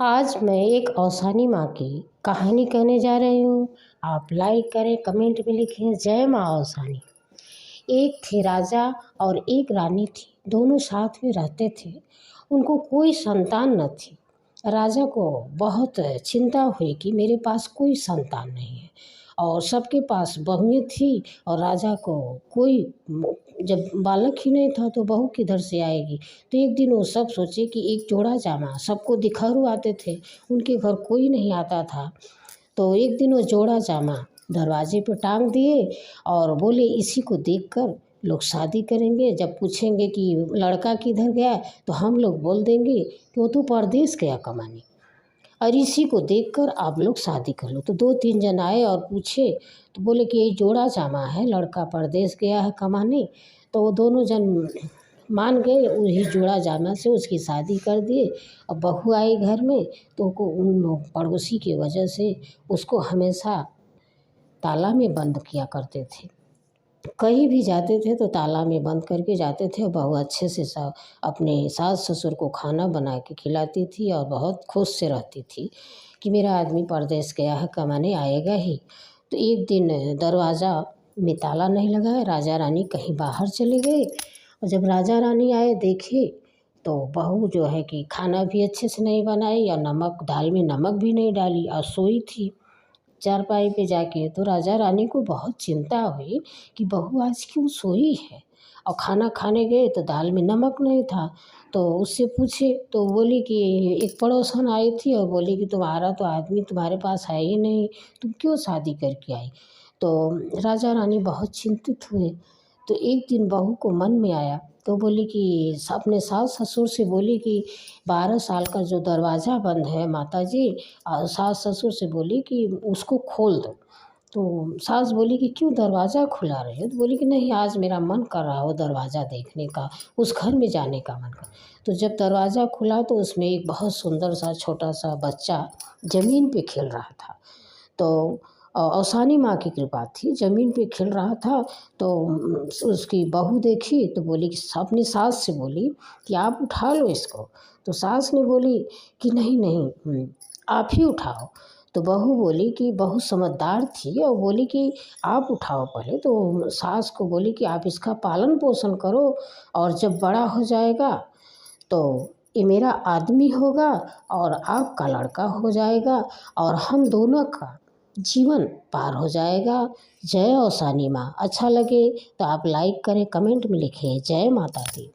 आज मैं एक औसानी माँ की कहानी कहने जा रही हूँ। आप लाइक करें, कमेंट में लिखें जय माँ औसानी। एक थे राजा और एक रानी थी, दोनों साथ में रहते थे। उनको कोई संतान न थी। राजा को बहुत चिंता हुई कि मेरे पास कोई संतान नहीं है और सबके पास बहुएं थी और राजा को कोई जब बालक ही नहीं था तो बहू किधर से आएगी। तो एक दिन वो सब सोचे कि एक जोड़ा जामा, सबको दिखारू आते थे, उनके घर कोई नहीं आता था। तो एक दिन वो जोड़ा जामा दरवाजे पर टांग दिए और बोले इसी को देखकर लोग शादी करेंगे। जब पूछेंगे कि लड़का किधर गया तो हम लोग बोल देंगे कि वो तो परदेश गया कमाने, और इसी को देखकर आप लोग शादी कर लो। तो 2-3 जन आए और पूछे तो बोले कि ये जोड़ा जामा है, लड़का परदेश गया है कमाने। तो वो दोनों जन मान गए, वही जोड़ा जामा से उसकी शादी कर दिए। अब बहू आई घर में तो उन लोग पड़ोसी की वजह से उसको हमेशा ताला में बंद किया करते थे। कहीं भी जाते थे तो ताला में बंद करके जाते थे और बहू अच्छे से अपने सास ससुर को खाना बना के खिलाती थी और बहुत खुश से रहती थी कि मेरा आदमी परदेश गया है कमाने, आएगा ही। तो एक दिन दरवाज़ा में ताला नहीं लगा है, राजा रानी कहीं बाहर चले गए और जब राजा रानी आए देखे तो बहू जो है कि खाना भी अच्छे से नहीं बनाई और नमक दाल में नमक भी नहीं डाली और सोई थी चारपाई पे जाके। तो राजा रानी को बहुत चिंता हुई कि बहू आज क्यों सोई है, और खाना खाने गए तो दाल में नमक नहीं था। तो उससे पूछे तो बोली कि एक पड़ोसन आई थी और बोली कि तुम्हारा तो आदमी तुम्हारे पास है ही नहीं, तुम क्यों शादी करके आई। तो राजा रानी बहुत चिंतित हुए। तो एक दिन बहू को मन में आया तो बोली कि अपने सास ससुर से बोली कि 12 साल का जो दरवाज़ा बंद है माता जी, सास ससुर से बोली कि उसको खोल दो। तो सास बोली कि क्यों दरवाज़ा खुला रहे हो। तो बोली कि नहीं, आज मेरा मन कर रहा हो दरवाज़ा देखने का, उस घर में जाने का मन कर। तो जब दरवाज़ा खुला तो उसमें एक बहुत सुंदर सा छोटा सा बच्चा ज़मीन पे खेल रहा था। तो औसानी माँ की कृपा थी, ज़मीन पे खेल रहा था। तो उसकी बहू देखी तो बोली कि अपनी सास से बोली कि आप उठा लो इसको। तो सास ने बोली कि नहीं नहीं, आप ही उठाओ। तो बहू बोली कि बहू समझदार थी और बोली कि आप उठाओ पहले। तो सास को बोली कि आप इसका पालन पोषण करो और जब बड़ा हो जाएगा तो ये मेरा आदमी होगा और आपका लड़का हो जाएगा और हम दोनों का जीवन पार हो जाएगा। जय औसानी माँ। अच्छा लगे तो आप लाइक करें, कमेंट में लिखें जय माता दी।